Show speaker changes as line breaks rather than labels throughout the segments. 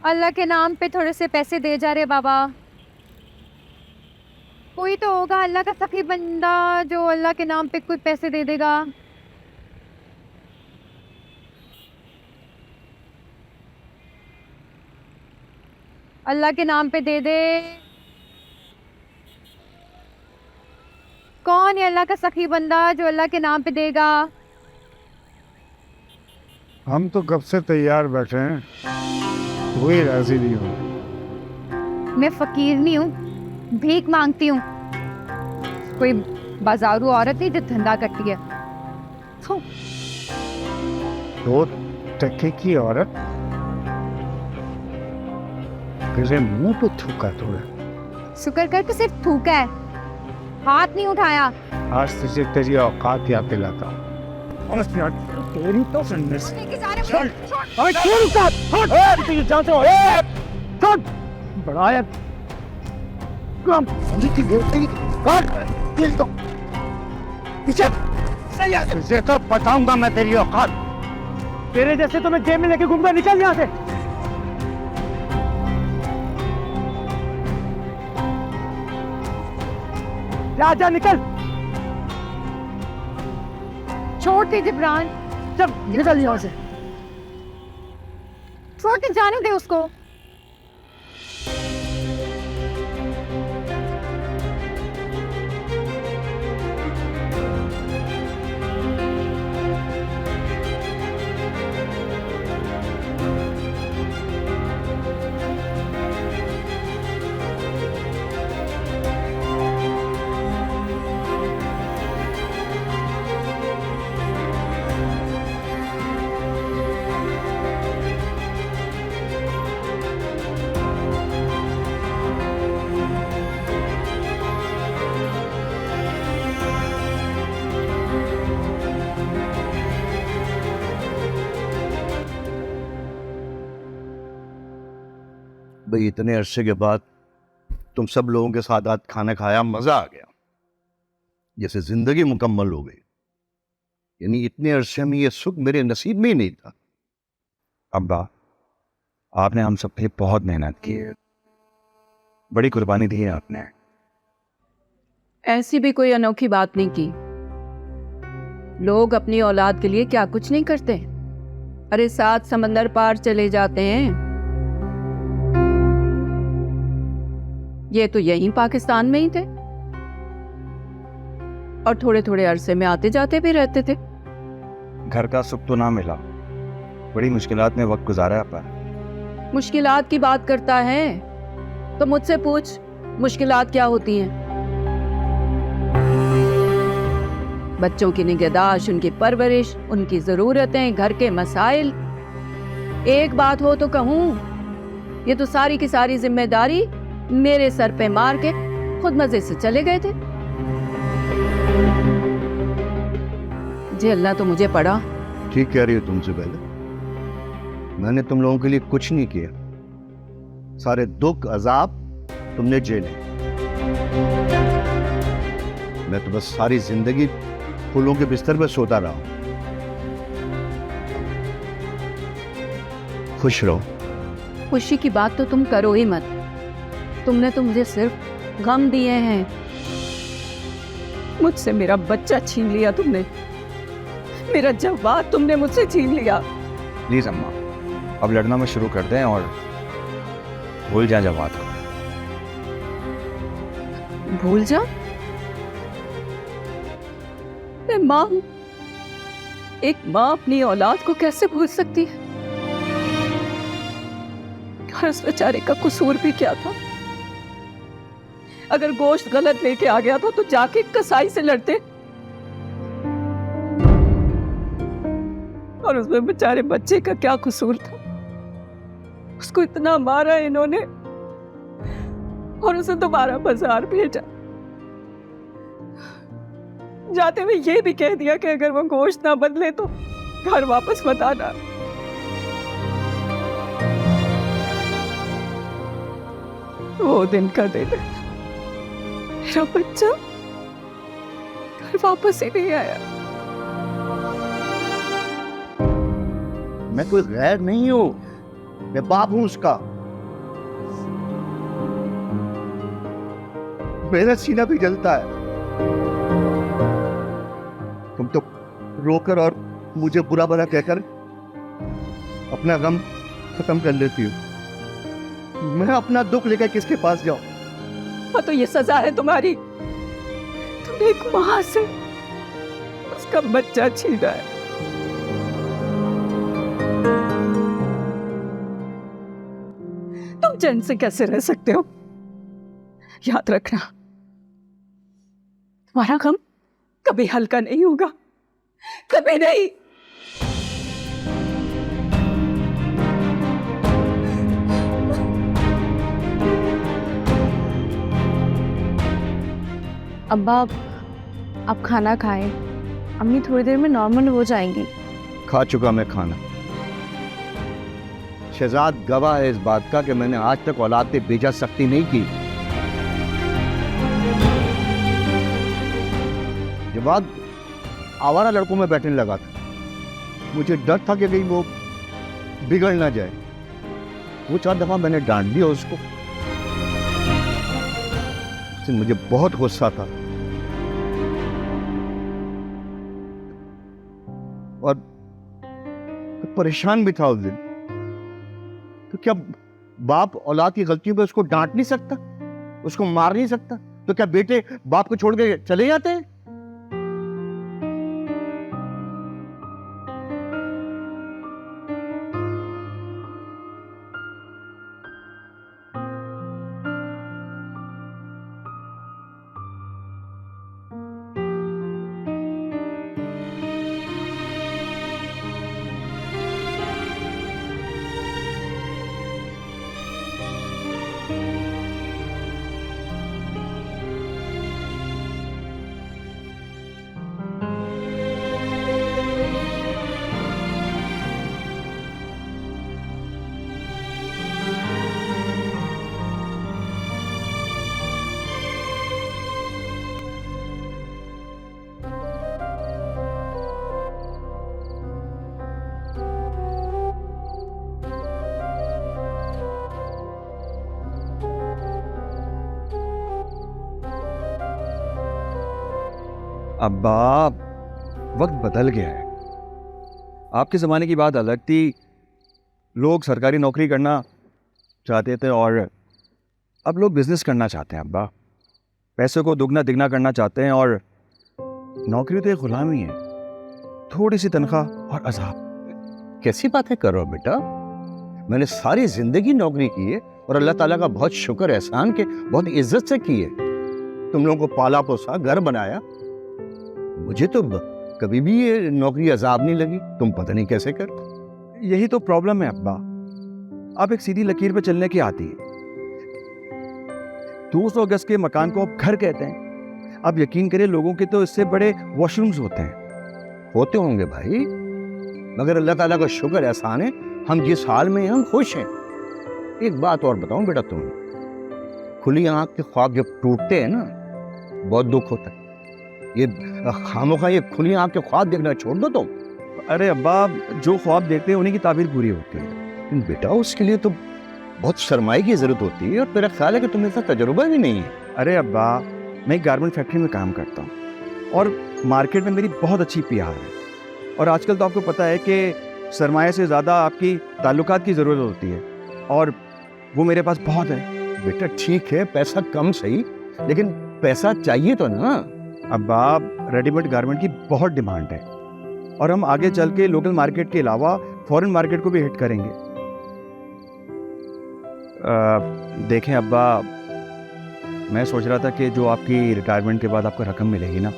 अल्लाह के नाम पे थोड़े से पैसे दे जा रहे बाबा। कोई तो होगा अल्लाह का सखी बंदा जो अल्लाह के नाम पे कुछ पैसे दे देगा। अल्लाह के नाम पे दे दे। कौन है अल्लाह का सखी बंदा जो अल्लाह के नाम पे देगा?
हम तो कब से तैयार बैठे हैं, कोई राजी नहीं हो।
मैं फकीर नहीं हूँ, भीख मांगती हूँ। कोई बाजारू औरत नहीं जो धंधा करती है। थू।
तो टके की औरत तेरे मुंह पे थूका थोड़ा।
शुक्र कर कि सिर्फ थूका है, हाथ नहीं उठाया।
आज तुझे तेरी औकात याद दिलाता हूँ। तेरी तो सुनने से चल। अबे क्यों रुका? हट! तुझे जानते हो? हट! बड़ा है। कम जीती गिरती काट दिल तो पीछे सही है। तुझे तो बताऊंगा मैं तेरी औकात। तेरे जैसे तो मैं जेब में लेके घूमता। निकल यहाँ से। जा निकल।
छोड़ दे जिब्रान,
जब निकल यहाँ से।
छोड़ के जाने दे उसको।
भाई इतने अरसे के बाद तुम सब लोगों के साथ आज खाना खाया, मजा आ गया, जैसे जिंदगी मुकम्मल हो गई। यानी इतने अरसे में ये सुख मेरे नसीब में ही नहीं था।
अब्बा, आपने हम सब पे बहुत मेहनत की है, बड़ी कुर्बानी दी है आपने।
ऐसी भी कोई अनोखी बात नहीं की। लोग अपनी औलाद के लिए क्या कुछ नहीं करते। अरे 7 समंदर पार चले जाते हैं। ये तो यहीं पाकिस्तान में ही थे और थोड़े थोड़े अरसे में आते जाते भी रहते थे।
घर का सुख तो ना मिला, बड़ी मुश्किलात में वक्त गुजारा अब्बा।
मुश्किलात की बात करता है तो मुझसे पूछ, मुश्किलात क्या होती हैं? बच्चों की निगहदाश्त, उनकी परवरिश, उनकी जरूरतें, घर के मसाइल। एक बात हो तो कहूं, ये तो सारी की सारी जिम्मेदारी मेरे सर पे मार के खुद मजे से चले गए थे। जी अल्लाह तो मुझे पड़ा।
ठीक कह रही हो तुमसे पहले। मैंने तुम लोगों के लिए कुछ नहीं किया, सारे दुख अजाब तुमने झेले। मैं तो बस सारी जिंदगी फूलों के बिस्तर पर सोता रहा हूं। खुश रहो।
खुशी की बात तो तुम करो ही मत। तुमने तो मुझे सिर्फ गम दिए हैं। मुझसे मेरा बच्चा छीन लिया तुमने, मेरा जवाब तुमने मुझसे छीन लिया।
प्लीज अम्मा, अब लड़ना मत शुरू कर दें और भूल जाए जवाब को।
भूल जा? मैं माँ हूं। एक माँ अपनी औलाद को कैसे भूल सकती है? और उस बेचारे का कसूर भी क्या था? अगर गोश्त गलत लेके आ गया था तो जाके कसाई से लड़ते, और उसमें बेचारे बच्चे का क्या कसूर था? उसको इतना मारा इन्होंने और उसे दोबारा बाजार भेजा। जाते हुए ये भी कह दिया कि अगर वो गोश्त ना बदले तो घर वापस मत आना। वो दिन का दिन मेरा बच्चा घर वापस ही नहीं आया।
मैं कोई गैर नहीं हूं, मैं बाप हूं उसका। मेरा सीना भी जलता है। तुम तो रोकर और मुझे बुरा भला कहकर अपना गम खत्म कर लेती हो। मैं अपना दुख लेकर किसके पास जाऊं?
हाँ, तो ये सजा है तुम्हारी। तुमने एक माँ से उसका बच्चा छीना है। तुम चैन से कैसे रह सकते हो? याद रखना, तुम्हारा गम कभी हल्का नहीं होगा, कभी नहीं।
अब्बा, आप खाना खाएं। अम्मी थोड़ी देर में नॉर्मल हो जाएंगी।
खा चुका मैं खाना। शहजाद गवाह है इस बात का कि मैंने आज तक औलाद पे बेजा सख्ती नहीं की। ये बात आवारा लड़कों में बैठने लगा था। मुझे डर था कि कहीं वो बिगड़ ना जाए। वो 4 दफा मैंने डांट दिया उसको। मुझे बहुत गुस्सा था और परेशान भी था उस दिन। तो क्या बाप औलाद की गलतियों पे उसको डांट नहीं सकता, उसको मार नहीं सकता? तो क्या बेटे बाप को छोड़ के चले जाते हैं?
अब्बा, वक्त बदल गया है। आपके ज़माने की बात अलग थी। लोग सरकारी नौकरी करना चाहते थे और अब लोग बिजनेस करना चाहते हैं। अब्बा, पैसे को दुगना दिगना करना चाहते हैं और नौकरी तो एक गुलामी है, थोड़ी सी तनख्वाह और अज़ाब।
कैसी बातें कर रहे हो बेटा? मैंने सारी जिंदगी नौकरी की है और अल्लाह ताला का बहुत शुक्र एहसान के बहुत इज्जत से की है। तुम लोगों को पाला पोसा, घर बनाया। मुझे तो कभी भी ये नौकरी अजाब नहीं लगी। तुम पता नहीं कैसे कर।
यही तो प्रॉब्लम है अब्बा, आप एक सीधी लकीर पे चलने की आती है। 200 गज के मकान को आप घर कहते हैं। अब यकीन करिए, लोगों के तो इससे बड़े वॉशरूम्स होते हैं।
होते होंगे भाई, मगर अल्लाह ताला का शुक्र एहसान है, हम जिस हाल में हैं हम खुश हैं। एक बात और बताऊं बेटा, तुम्हें खुली आंख के ख्वाब जब टूटते हैं ना, बहुत दुख होता है। ये खामोखा ये खुली आंख के ख्वाब देखना छोड़ दो तुम।
अरे अब्बा, जो ख्वाब देखते हैं उन्हीं की ताबीर पूरी होती है।
लेकिन बेटा, उसके लिए तो बहुत सरमाई की जरूरत होती है और मेरा ख्याल है कि तुम्हें इसका तजुर्बा भी नहीं है।
अरे अब्बा, मैं एक गारमेंट फैक्ट्री में काम करता हूँ और मार्केट में मेरी बहुत अच्छी PR है। और आजकल तो आपको पता है कि सरमाए से ज़्यादा आपकी ताल्लुकात की ज़रूरत होती है और वो मेरे पास बहुत है।
बेटा ठीक है, पैसा कम सही, लेकिन पैसा चाहिए तो ना।
अब्बा, रेडीमेड गारमेंट की बहुत डिमांड है और हम आगे चल के लोकल मार्केट के अलावा फॉरेन मार्केट को भी हिट करेंगे। देखें अब्बा, मैं सोच रहा था कि जो आपकी रिटायरमेंट के बाद आपको रकम मिलेगी ना,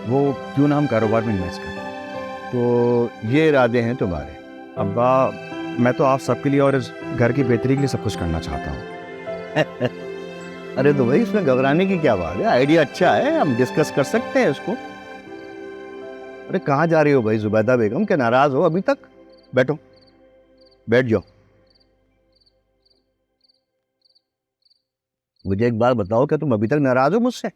वो क्यों ना हम कारोबार में इन्वेस्ट करें।
तो ये इरादे हैं तुम्हारे?
अब्बा, मैं तो आप सबके लिए और इस घर की बेहतरी के लिए सब कुछ करना चाहता हूँ।
अरे तो भाई, इसमें घबराने की क्या बात है? आइडिया अच्छा है, हम डिस्कस कर सकते हैं इसको। अरे कहाँ जा रही हो भाई जुबैदा बेगम? क्या नाराज हो अभी तक? बैठो, बैठ जाओ। मुझे एक बात बताओ, क्या तुम अभी तक नाराज हो मुझसे?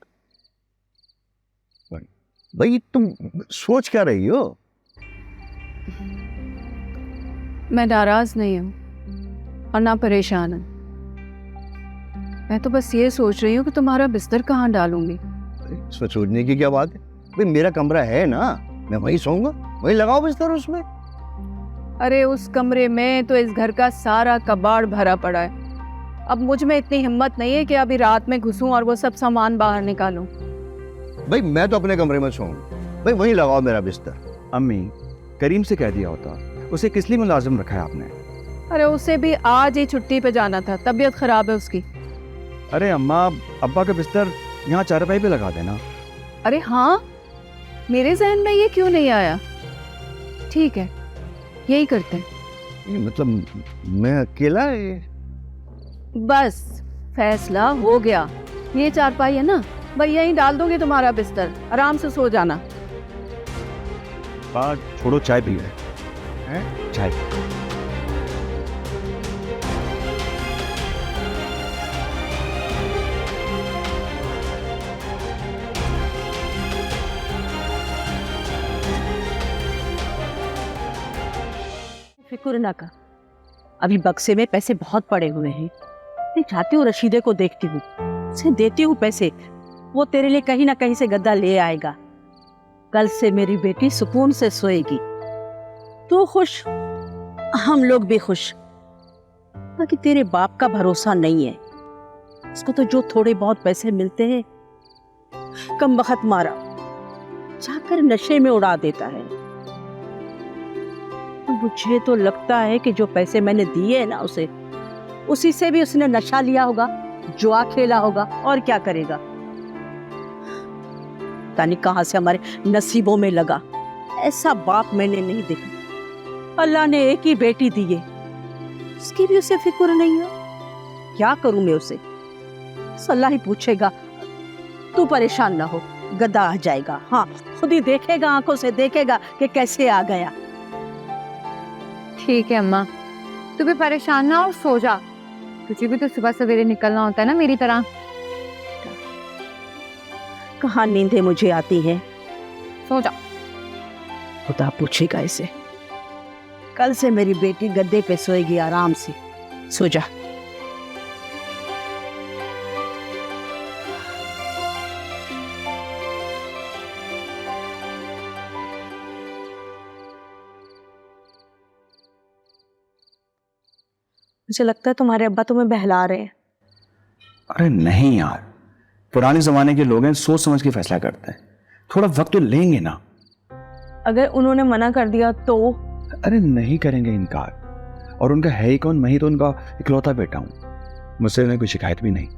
भाई तुम सोच क्या रही हो?
मैं नाराज नहीं हूँ और ना परेशान हूँ।
मैं तो बस ये सोच रही हूँ कि तुम्हारा बिस्तर कहाँ डालूंगी।
इसमें सोचने की क्या बात है भाई, मेरा कमरा है ना, मैं वहीं सोऊंगा, वहीं लगाओ बिस्तर उसमें।
अरे उस कमरे में तो इस घर का सारा कबाड़ भरा पड़ा है। अब मुझ में इतनी हिम्मत नहीं है कि अभी रात में घुसूं और वो सब सामान बाहर निकालूं।
भाई मैं तो अपने कमरे में सोऊंगा, भाई वहीं लगाओ मेरा बिस्तर।
अम्मी, करीम से कह दिया होता, उसे किस लिए मुलाजिम रखा है आपने?
अरे उसे भी आज ही छुट्टी पे जाना था, तबीयत खराब है उसकी।
अरे अम्मा, अब्बा का बिस्तर यहाँ चारपाई पे लगा देना।
अरे हाँ, मेरे जहन में ये क्यों नहीं आया। ठीक है, यही करते हैं।
ये मतलब मैं अकेला है?
बस फैसला हो गया। ये चारपाई है ना, भाई यहीं डाल दोगे तुम्हारा बिस्तर, आराम से सो जाना।
बात छोड़ो, चाय पी ले। चाय।
फिक्र ना कर, अभी बक्से में पैसे बहुत पड़े हुए हैं। मैं जाती हूँ रशीदे को देखती हूँ, उसे देती हूँ पैसे, वो तेरे लिए कहीं ना कहीं से गद्दा ले आएगा। कल से मेरी बेटी सुकून से सोएगी, तू खुश, हम लोग भी खुश। बाकी तेरे बाप का भरोसा नहीं है, उसको तो जो थोड़े बहुत पैसे मिलते हैं कम वक्त मारा जाकर नशे में उड़ा देता है। मुझे तो लगता है कि जो पैसे मैंने दिए ना उसे, उसी से भी उसने नशा लिया होगा, जुआ खेला होगा, और क्या करेगा। पता नहीं कहां से हमारे नसीबों में लगा, ऐसा बाप मैंने नहीं देखा। अल्लाह ने एक ही बेटी दी है, उसकी भी उसे फिक्र नहीं है। क्या करूं मैं उसे, अल्लाह ही पूछेगा। तू परेशान ना हो, गद्दा आ जाएगा। हाँ, खुद ही देखेगा, आंखों से देखेगा कि कैसे आ गया।
ठीक है अम्मा, तू भी परेशान ना हो, सो जा। तुझे भी तो सुबह सवेरे निकलना होता है ना मेरी तरह।
कहाँ नींदें मुझे आती हैं।
सो जा।
खुदा पूछेगा इसे। कल से मेरी बेटी गद्दे पे सोएगी आराम से, सो जा। मुझे लगता है तुम्हारे अब्बा तुम्हें बहला रहे हैं।
अरे नहीं यार, पुराने जमाने के लोग हैं, सोच समझ के फैसला करते हैं, थोड़ा वक्त तो लेंगे ना।
अगर उन्होंने मना कर दिया तो?
अरे नहीं करेंगे इनकार, और उनका है ही कौन, मैं ही तो उनका इकलौता बेटा हूं, मुझसे उन्हें कोई शिकायत भी नहीं।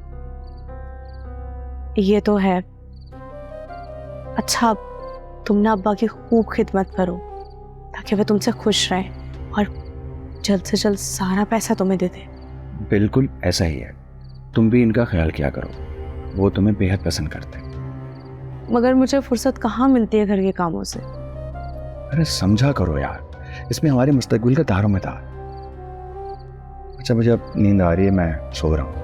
ये तो है। अच्छा, तुम ना अब्बा की खूब खिदमत करो ताकि वे तुमसे खुश रहें और जल्द से जल्द सारा पैसा तुम्हें दे दे।
बिल्कुल ऐसा ही है, तुम भी इनका ख्याल किया करो, वो तुम्हें बेहद पसंद करते हैं।
मगर मुझे फुर्सत कहाँ मिलती है घर के कामों से।
अरे समझा करो यार, इसमें हमारे मुस्तकबिल का दारोमदार। अच्छा मुझे अब नींद आ रही है, मैं सो रहा हूँ।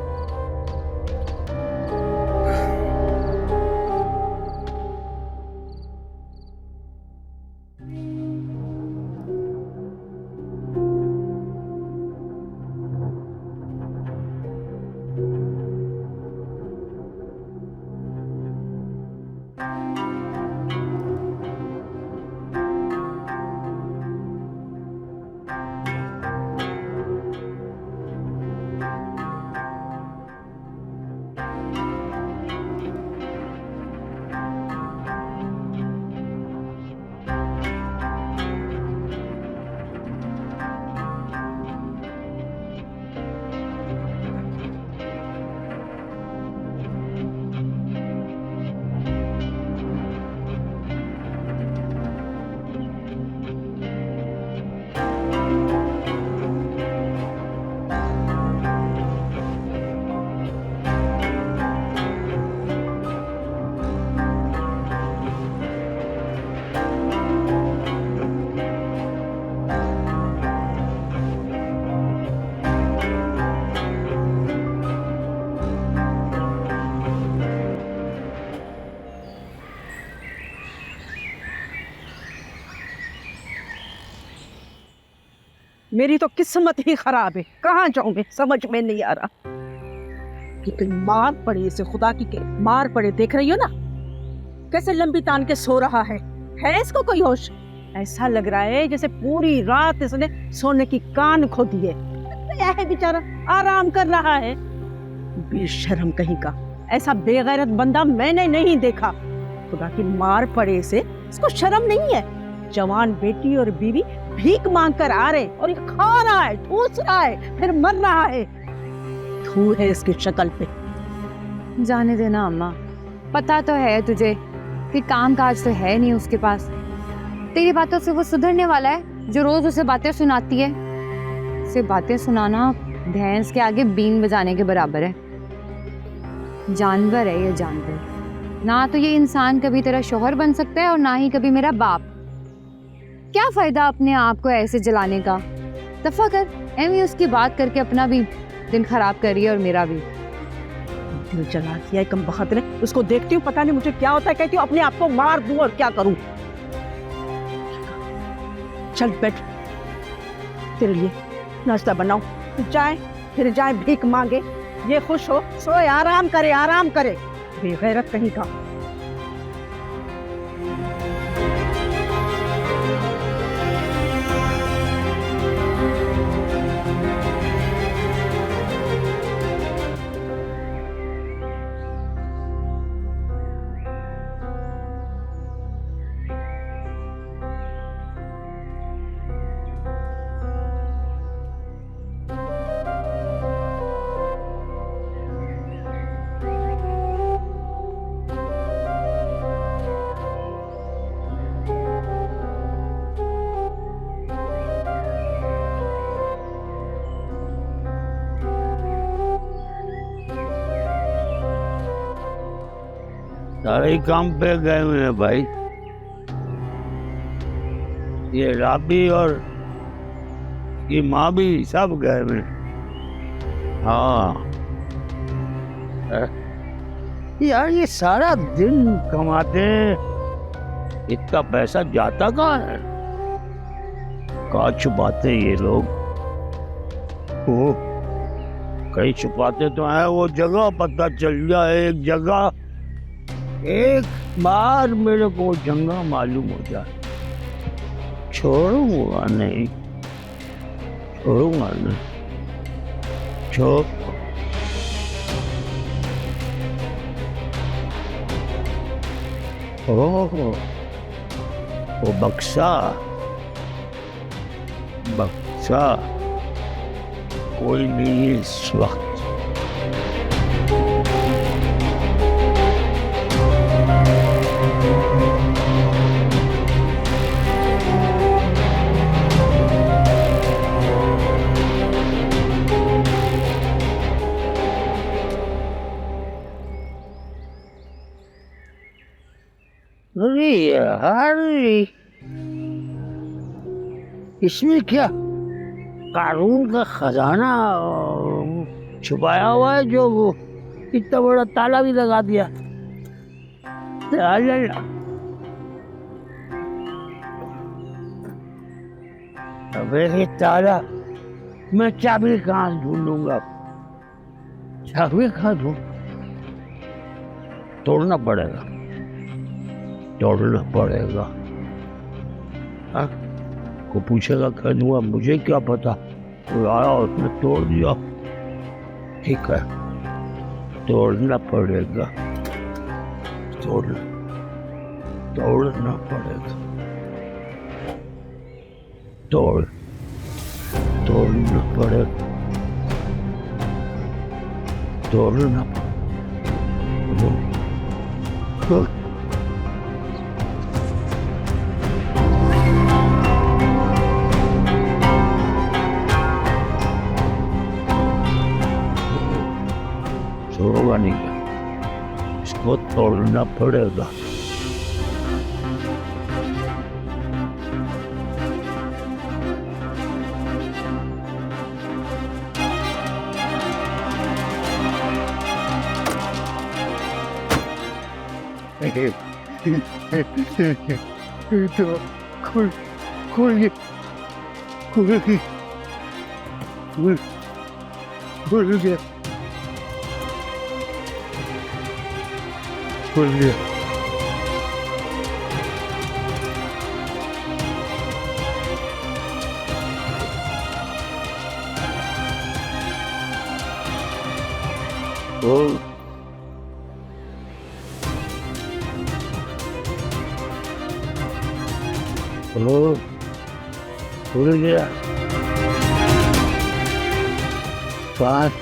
मेरी तो किस्मत ही खराब है, कहाँ जाऊं मैं, समझ में नहीं आ रहा। कि कहीं मार पड़े इसे, खुदा की के मार पड़े। देख रही हो ना कैसे लंबी तान के सो रहा है इसको कोई होश? ऐसा लग रहा है जैसे पूरी रात इसने सोने की कान खो दिए। क्या है बेचारा, आराम कर रहा है। बेशर्म कहीं का, ऐसा बेगैरत बंदा मैंने नहीं देखा। खुदा की मार पड़े इसे, इसको शर्म नहीं है। जवान बेटी और बीवी भीख मांग कर आ रहे और ये खा रहा है, ठूस रहा है, फिर मर रहा है। थू है इसकी शक्ल पे।
जाने देना अम्मा, पता तो है तुझे कि काम काज तो है नहीं उसके पास। तेरी बातों से वो सुधरने वाला है जो रोज उसे बातें सुनाती है? उसे बातें सुनाना भैंस के आगे बीन बजाने के बराबर है। जानवर है ये, जानवर। ना तो ये इंसान कभी तेरा शोहर बन सकता है और ना ही कभी मेरा बाप। क्या फायदा अपने आप को ऐसे जलाने का? दफा कर, एमी उसकी बात करके अपना भी दिन खराब कर रही है और मेरा भी।
दिल जला दिया है कम बखत ने। उसको देखती हूँ पता नहीं मुझे क्या होता है, कहती हूँ अपने आप को मार दूं और क्या करूं। चल बैठ, तेरे लिए नाश्ता बनाऊं। फिर जाए भीख मांगे। ये खुश हो, सोए, आराम करे। बेगैरत कहीं का।
सारे ही काम पे गए हुए हैं भाई। ये राबी और ये माँ भी सब गए हुए हैं। हाँ यार, ये सारा दिन कमाते हैं, इतना पैसा जाता कहाँ है? कहाँ छुपाते हैं ये लोग? ओ, कहीं छुपाते तो है, वो जगह पता चल जाए। एक बार मेरे को जगह मालूम हो जाए, छोड़ूंगा नहीं। ओह, वो बक्सा कोई नहीं इस वक्त। अरे यार, इसमें क्या कानून का खजाना छुपाया हुआ है, जो वो इतना बड़ा ताला भी लगा दिया। अबे ये ताला मैं चाबी कहाँ ढूंढूंगा? चाबी कहाँ ढूंढ? तोड़ना पड़ेगा। हाँ? को पूछेगा खैर हुआ, मुझे क्या पता? कोई आया उसने तोड़ दिया। ठीक है, तोड़ना पड़ेगा। छोड़ूंगा नहीं, इसको तोड़ना पड़ेगा। खुल गया। खुल गया। ओ ओ खुल गया। पाँच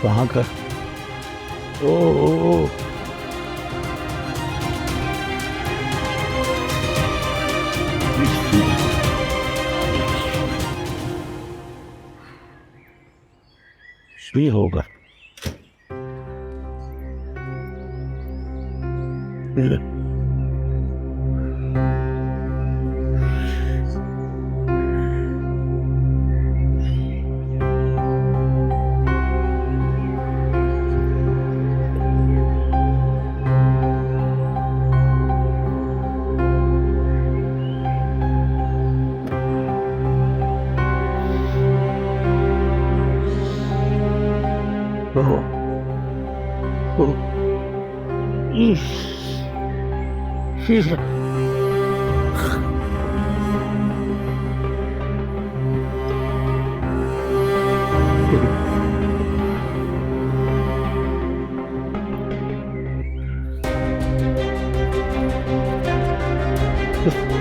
कहाँ का? ओ भी होगा। Oh.